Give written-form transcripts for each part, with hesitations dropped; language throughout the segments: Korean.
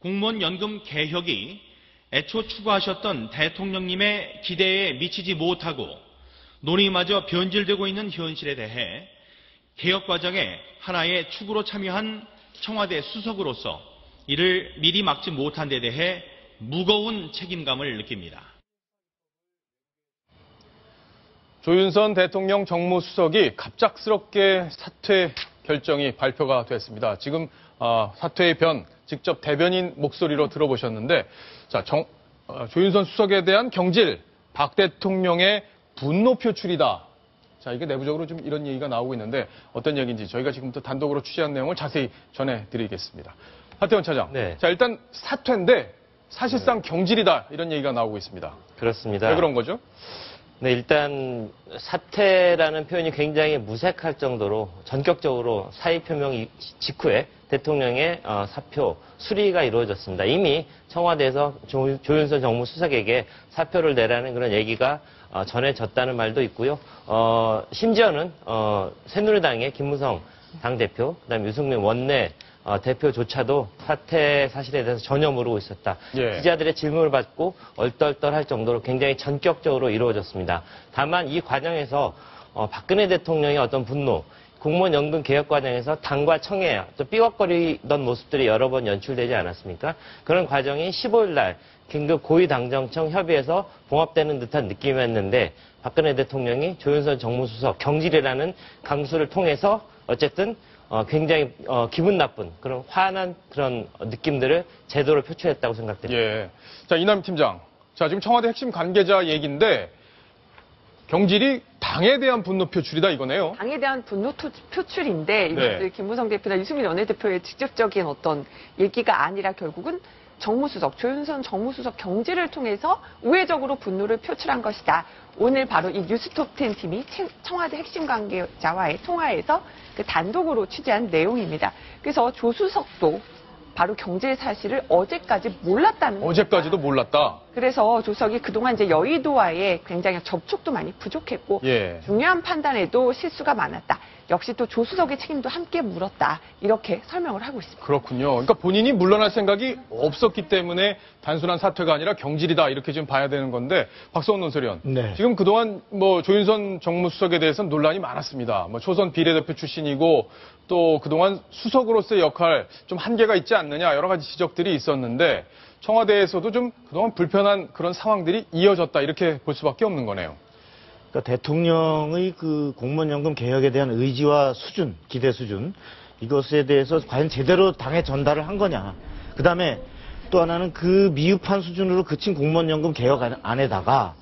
공무원 연금 개혁이 애초 추구하셨던 대통령님의 기대에 미치지 못하고 논의마저 변질되고 있는 현실에 대해 개혁 과정에 하나의 축으로 참여한 청와대 수석으로서 이를 미리 막지 못한 데 대해 무거운 책임감을 느낍니다. 조윤선 대통령 정무수석이 갑작스럽게 사퇴 결정이 발표가 됐습니다. 지금 사퇴의 변, 직접 대변인 목소리로 들어보셨는데, 자, 조윤선 수석에 대한 경질, 박 대통령의 분노 표출이다. 자, 이게 내부적으로 좀 이런 얘기가 나오고 있는데 어떤 얘기인지 저희가 지금부터 단독으로 취재한 내용을 자세히 전해드리겠습니다. 하태원 차장. 네. 자, 일단 사퇴인데 사실상 경질이다 이런 얘기가 나오고 있습니다. 그렇습니다. 왜 그런 거죠? 네, 일단 사퇴라는 표현이 굉장히 무색할 정도로 전격적으로 사의 표명 직후에 대통령의 사표 수리가 이루어졌습니다. 이미 청와대에서 조윤선 정무수석에게 사표를 내라는 그런 얘기가 전해졌다는 말도 있고요. 심지어는 새누리당의 김무성 당대표, 그다음에 유승민 원내 대표조차도 사퇴 사실에 대해서 전혀 모르고 있었다. 예. 기자들의 질문을 받고 얼떨떨할 정도로 굉장히 전격적으로 이루어졌습니다. 다만 이 과정에서 박근혜 대통령의 어떤 분노, 공무원 연금 개혁 과정에서 당과 청에 또 삐걱거리던 모습들이 여러 번 연출되지 않았습니까? 그런 과정이 15일 날 긴급 고위당정청 협의에서 봉합되는 듯한 느낌이었는데 박근혜 대통령이 조윤선 정무수석 경질이라는 강수를 통해서 어쨌든 굉장히 기분 나쁜 그런 화난 그런 느낌들을 제대로 표출했다고 생각됩니다. 예. 자, 이남 팀장. 자, 지금 청와대 핵심 관계자 얘기인데 경질이 당에 대한 분노 표출이다 이거네요. 당에 대한 분노 표출인데 이것을 네. 김무성 대표나 유승민 원내대표의 직접적인 어떤 얘기가 아니라 결국은 정무수석, 조윤선 정무수석 경질을 통해서 우회적으로 분노를 표출한 것이다. 오늘 바로 이 뉴스톱10 팀이 청와대 핵심 관계자와의 통화에서 그 단독으로 취재한 내용입니다. 그래서 조 수석도 바로 경질 사실을 어제까지 몰랐다는 겁니다. 어제까지도 몰랐다. 그래서 조석이 그동안 이제 여의도와의 굉장히 접촉도 많이 부족했고 예. 중요한 판단에도 실수가 많았다. 역시 또 조수석의 책임도 함께 물었다. 이렇게 설명을 하고 있습니다. 그렇군요. 그러니까 본인이 물러날 생각이 없었기 때문에 단순한 사퇴가 아니라 경질이다 이렇게 지금 봐야 되는 건데 박성훈 논설위원. 네. 지금 그동안 조윤선 정무수석에 대해서는 논란이 많았습니다. 초선 비례대표 출신이고 또 그동안 수석으로서의 역할 좀 한계가 있지 않느냐 여러 가지 지적들이 있었는데 청와대에서도 좀 그동안 불편한 그런 상황들이 이어졌다 이렇게 볼 수밖에 없는 거네요. 그러니까 대통령의 그 공무원연금 개혁에 대한 의지와 수준, 기대 수준, 이것에 대해서 과연 제대로 당에 전달을 한 거냐. 그 다음에 또 하나는 그 미흡한 수준으로 그친 공무원연금 개혁 안에다가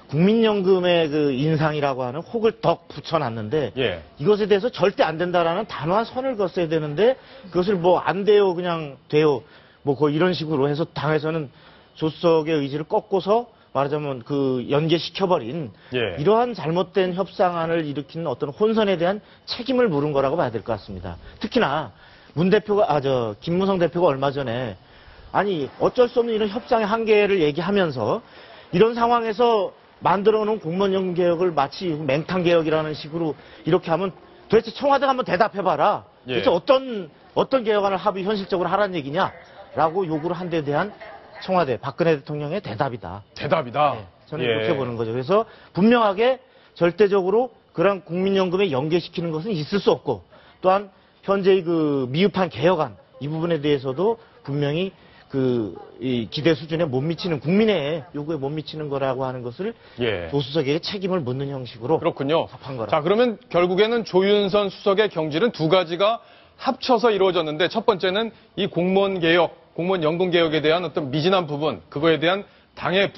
국민연금의 그 인상이라고 하는 혹을 덕 붙여놨는데 예. 이것에 대해서 절대 안 된다라는 단호한 선을 그었어야 되는데 그것을 뭐 안 돼요, 그냥 돼요. 뭐 거의 이런 식으로 해서 당에서는 조수석의 의지를 꺾고서 말하자면 그 연계시켜버린 예. 이러한 잘못된 협상안을 일으키는 어떤 혼선에 대한 책임을 물은 거라고 봐야 될 것 같습니다. 특히나 김무성 대표가 얼마 전에 아니 어쩔 수 없는 이런 협상의 한계를 얘기하면서 이런 상황에서 만들어 놓은 공무원연금 개혁을 마치 맹탕 개혁이라는 식으로 이렇게 하면 도대체 청와대가 한번 대답해봐라. 예. 도대체 어떤 개혁안을 합의 현실적으로 하라는 얘기냐라고 요구를 한 데 대한 청와대 박근혜 대통령의 대답이다. 대답이다. 네, 저는 예. 이렇게 보는 거죠. 그래서 분명하게 절대적으로 그런 국민연금에 연계시키는 것은 있을 수 없고 또한 현재의 그 미흡한 개혁안 이 부분에 대해서도 분명히 이 기대 수준에 못 미치는 국민의 요구에 못 미치는 거라고 하는 것을 예. 조수석에게 책임을 묻는 형식으로 그렇군요. 답한 거라. 자, 그러면 결국에는 조윤선 수석의 경질은 두 가지가 합쳐서 이루어졌는데 첫 번째는 이 공무원 연금 개혁에 대한 어떤 미진한 부분, 그거에 대한 당의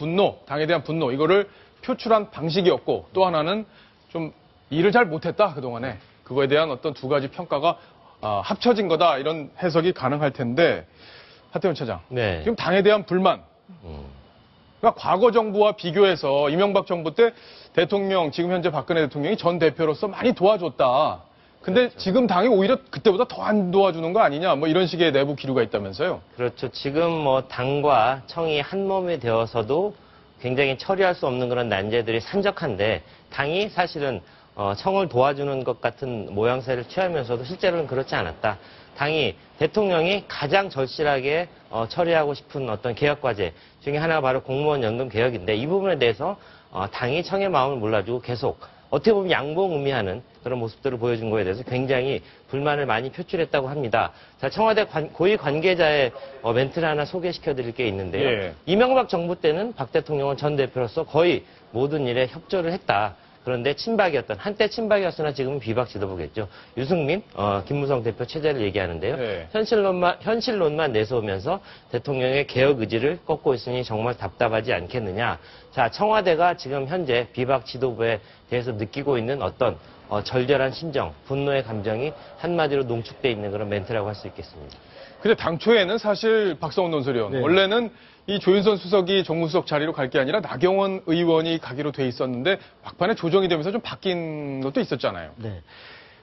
대한 분노, 이거를 표출한 방식이었고 또 하나는 좀 일을 잘 못했다, 그동안에. 그거에 대한 어떤 두 가지 평가가 합쳐진 거다, 이런 해석이 가능할 텐데, 하태원 차장. 네. 지금 당에 대한 불만. 그러니까 과거 정부와 비교해서 이명박 정부 때 대통령, 지금 현재 박근혜 대통령이 전 대표로서 많이 도와줬다. 근데 그렇죠. 지금 당이 오히려 그때보다 더 안 도와주는 거 아니냐, 뭐 이런 식의 내부 기류가 있다면서요. 그렇죠. 지금 뭐 당과 청이 한 몸이 되어서도 굉장히 처리할 수 없는 그런 난제들이 산적한데 당이 사실은 청을 도와주는 것 같은 모양새를 취하면서도 실제로는 그렇지 않았다. 당이 대통령이 가장 절실하게 처리하고 싶은 어떤 개혁 과제 중에 하나가 바로 공무원 연금 개혁인데 이 부분에 대해서 당이 청의 마음을 몰라주고 계속 어떻게 보면 양봉의미하는 그런 모습들을 보여준 거에 대해서 굉장히 불만을 많이 표출했다고 합니다. 자, 청와대 고위 관계자의 멘트를 하나 소개시켜 드릴 게 있는데요. 예. 이명박 정부 때는 박 대통령은 전 대표로서 거의 모든 일에 협조를 했다. 그런데 한때 친박이었으나 지금은 비박 지도부겠죠. 유승민, 김무성 대표 체제를 얘기하는데요. 네. 현실론만 내세우면서 대통령의 개혁 의지를 꺾고 있으니 정말 답답하지 않겠느냐. 자, 청와대가 지금 현재 비박 지도부에 대해서 느끼고 있는 어떤 절절한 심정, 분노의 감정이 한마디로 농축돼 있는 그런 멘트라고 할 수 있겠습니다. 근데 당초에는 사실 박성훈 논설위원, 네. 원래는 이 조윤선 수석이 정무수석 자리로 갈 게 아니라 나경원 의원이 가기로 돼 있었는데 막판에 조정이 되면서 좀 바뀐 것도 있었잖아요. 네.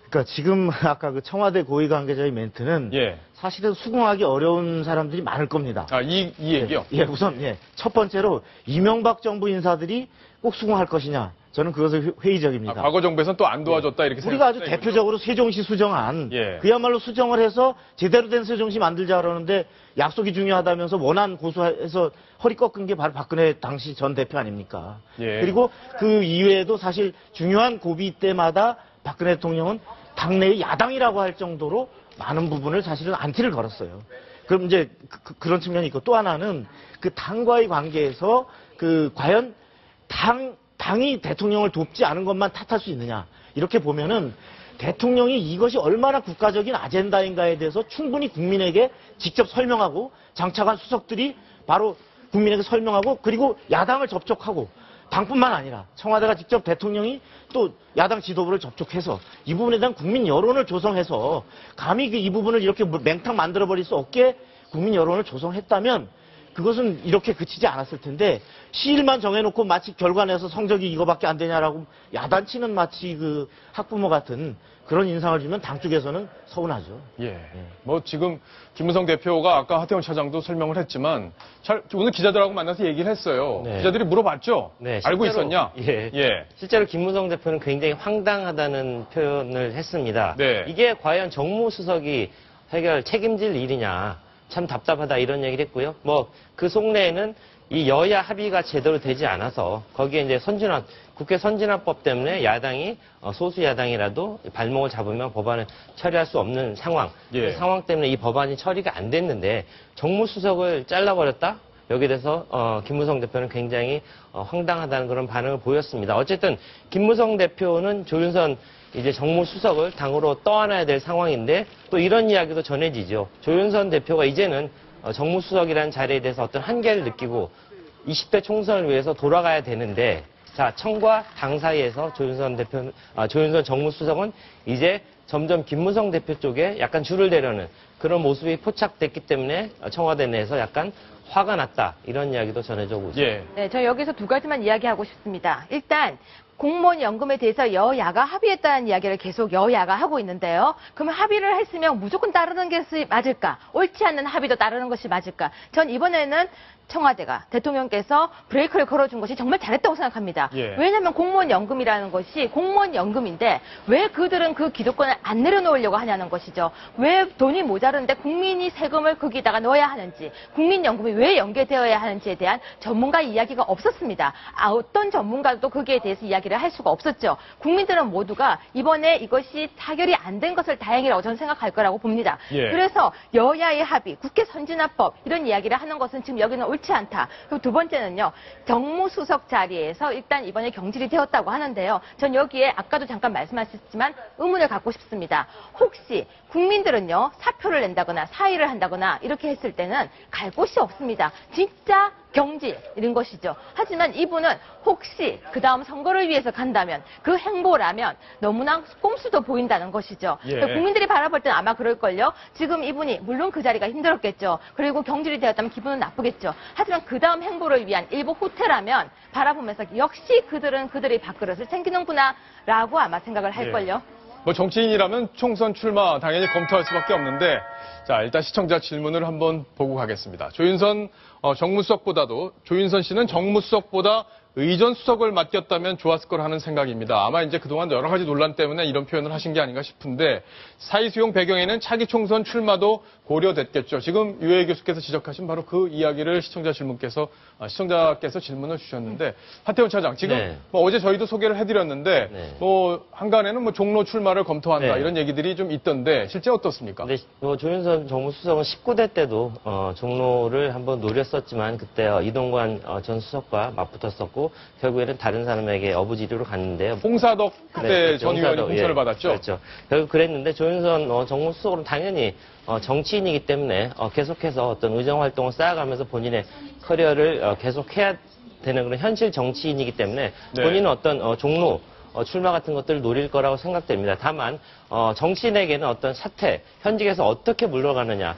그러니까 지금 아까 그 청와대 고위 관계자의 멘트는 예. 사실은 수긍하기 어려운 사람들이 많을 겁니다. 아, 이 얘기요? 예, 우선 첫 번째로 이명박 정부 인사들이 꼭 수긍할 것이냐. 저는 그것을 회의적입니다. 과거 정부에서는 또 안 도와줬다 이렇게 우리가 아주 생각했다, 이거죠? 대표적으로 세종시 수정안 예. 그야말로 수정을 해서 제대로 된 세종시 만들자 그러는데 약속이 중요하다면서 원안 고수해서 허리 꺾은 게 바로 박근혜 당시 전 대표 아닙니까? 예. 그리고 그 이외에도 사실 중요한 고비 때마다 박근혜 대통령은 당내의 야당이라고 할 정도로 많은 부분을 사실은 안티를 걸었어요. 그럼 이제 그런 측면이 있고 또 하나는 그 당과의 관계에서 과연 당이 대통령을 돕지 않은 것만 탓할 수 있느냐. 이렇게 보면은 대통령이 이것이 얼마나 국가적인 아젠다인가에 대해서 충분히 국민에게 직접 설명하고 장차관 수석들이 바로 국민에게 설명하고 그리고 야당을 접촉하고 당뿐만 아니라 청와대가 직접 대통령이 또 야당 지도부를 접촉해서 이 부분에 대한 국민 여론을 조성해서 감히 이 부분을 이렇게 맹탕 만들어버릴 수 없게 국민 여론을 조성했다면 그것은 이렇게 그치지 않았을 텐데 시일만 정해놓고 마치 결과 내서 성적이 이거밖에 안 되냐라고 야단치는 마치 그 학부모 같은 그런 인상을 주면 당 쪽에서는 서운하죠. 예. 뭐 지금 김무성 대표가 아까 하태원 차장도 설명을 했지만 오늘 기자들하고 만나서 얘기를 했어요. 네. 기자들이 물어봤죠. 네, 알고 실제로, 있었냐? 예. 실제로 김무성 대표는 굉장히 황당하다는 표현을 했습니다. 네. 이게 과연 정무수석이 책임질 일이냐. 참 답답하다 이런 얘기를 했고요. 뭐 그 속내에는 이 여야 합의가 제대로 되지 않아서 거기에 이제 국회 선진화법 때문에 야당이 소수 야당이라도 발목을 잡으면 법안을 처리할 수 없는 상황. 예. 그 상황 때문에 이 법안이 처리가 안 됐는데 정무수석을 잘라버렸다? 여기에 대해서 김무성 대표는 굉장히 황당하다는 그런 반응을 보였습니다. 어쨌든 김무성 대표는 조윤선 이제 정무수석을 당으로 떠안아야 될 상황인데 또 이런 이야기도 전해지죠. 조윤선 대표가 이제는 정무수석이라는 자리에 대해서 어떤 한계를 느끼고 20대 총선을 위해서 돌아가야 되는데 자, 청과 당 사이에서 조윤선 정무수석은 이제 점점 김무성 대표 쪽에 약간 줄을 대려는 그런 모습이 포착됐기 때문에 청와대 내에서 약간 화가 났다. 이런 이야기도 전해져 오고 있습니다. 예. 네, 저 여기서 두 가지만 이야기하고 싶습니다. 일단 공무원 연금에 대해서 여야가 합의했다는 이야기를 계속 여야가 하고 있는데요. 그러면 합의를 했으면 무조건 따르는 것이 맞을까? 옳지 않는 합의도 따르는 것이 맞을까? 전 이번에는 청와대가 대통령께서 브레이크를 걸어준 것이 정말 잘했다고 생각합니다. 예. 왜냐하면 공무원 연금이라는 것이 공무원 연금인데 왜 그들은 그 기득권을 안 내려놓으려고 하냐는 것이죠. 왜 돈이 모자른데 국민이 세금을 거기다가 넣어야 하는지, 국민연금이 왜 연계되어야 하는지에 대한 전문가 이야기가 없었습니다. 어떤 전문가도 거기에 대해서 이야기를 할 수가 없었죠. 국민들은 모두가 이번에 이것이 타결이 안 된 것을 다행이라고 저는 생각할 거라고 봅니다. 예. 그래서 여야의 합의, 국회 선진화법 이런 이야기를 하는 것은 지금 여기는 옳지 않다. 그리고 두 번째는요. 정무수석 자리에서 일단 이번에 경질이 되었다고 하는데요. 전 여기에 아까도 잠깐 말씀하셨지만 의문을 갖고 싶습니다. 혹시 국민들은요. 사표를 낸다거나 사의를 한다거나 이렇게 했을 때는 갈 곳이 없습니다. 진짜 경질 이런 것이죠. 하지만 이분은 혹시 그 다음 선거를 위해서 간다면 그 행보라면 너무나 꼼수도 보인다는 것이죠. 예. 국민들이 바라볼 때는 아마 그럴걸요. 지금 이분이 물론 그 자리가 힘들었겠죠. 그리고 경질이 되었다면 기분은 나쁘겠죠. 하지만 그 다음 행보를 위한 일부 후퇴라면 바라보면서 역시 그들은 그들의 밥그릇을 챙기는구나 라고 아마 생각을 할걸요. 뭐 정치인이라면 총선 출마 당연히 검토할 수밖에 없는데 자 일단 시청자 질문을 한번 보고 가겠습니다. 조윤선 씨는 정무수석보다 의전 수석을 맡겼다면 좋았을 걸 하는 생각입니다. 아마 이제 그동안 여러 가지 논란 때문에 이런 표현을 하신 게 아닌가 싶은데 사의 수용 배경에는 차기 총선 출마도 고려됐겠죠. 지금 유해 교수께서 지적하신 바로 그 이야기를 시청자께서 질문을 주셨는데 하태원 차장 지금 네. 뭐 어제 저희도 소개를 해드렸는데 네. 뭐 한간에는 뭐 종로 출마를 검토한다 네. 이런 얘기들이 좀 있던데 실제 어떻습니까? 근데 조윤선 정무수석은 19대 때도 종로를 한번 노렸었지만 그때 이동관 전 수석과 맞붙었었고 결국에는 다른 사람에게 어부지리로 갔는데요. 홍사덕 그때 전 의원이 홍사덕, 공천을 예, 받았죠. 그렇죠. 결국 그랬는데 조윤선 정무수석은 당연히 정치인이기 때문에 계속해서 어떤 의정 활동을 쌓아가면서 본인의 커리어를 계속해야 되는 그런 현실 정치인이기 때문에 네. 본인은 어떤 종로 출마 같은 것들을 노릴 거라고 생각됩니다. 다만 정치인에게는 어떤 사태, 현직에서 어떻게 물러가느냐,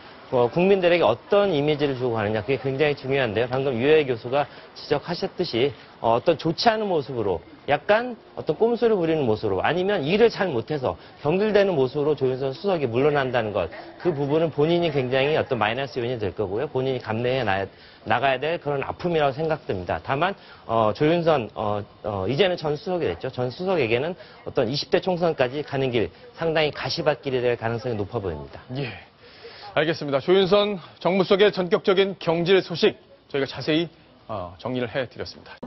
국민들에게 어떤 이미지를 주고 가느냐 그게 굉장히 중요한데요. 방금 유해 교수가 지적하셨듯이 어떤 좋지 않은 모습으로 약간 어떤 꼼수를 부리는 모습으로 아니면 일을 잘 못해서 경질되는 모습으로 조윤선 수석이 물러난다는 것 그 부분은 본인이 굉장히 어떤 마이너스 요인이 될 거고요. 본인이 감내해 나가야 될 그런 아픔이라고 생각됩니다. 다만 조윤선 이제는 전 수석이 됐죠. 전 수석에게는 어떤 20대 총선까지 가는 길 상당히 가시밭길이 될 가능성이 높아 보입니다. 예. 알겠습니다. 조윤선 정무수석의 전격적인 경질 소식 저희가 자세히 정리를 해드렸습니다.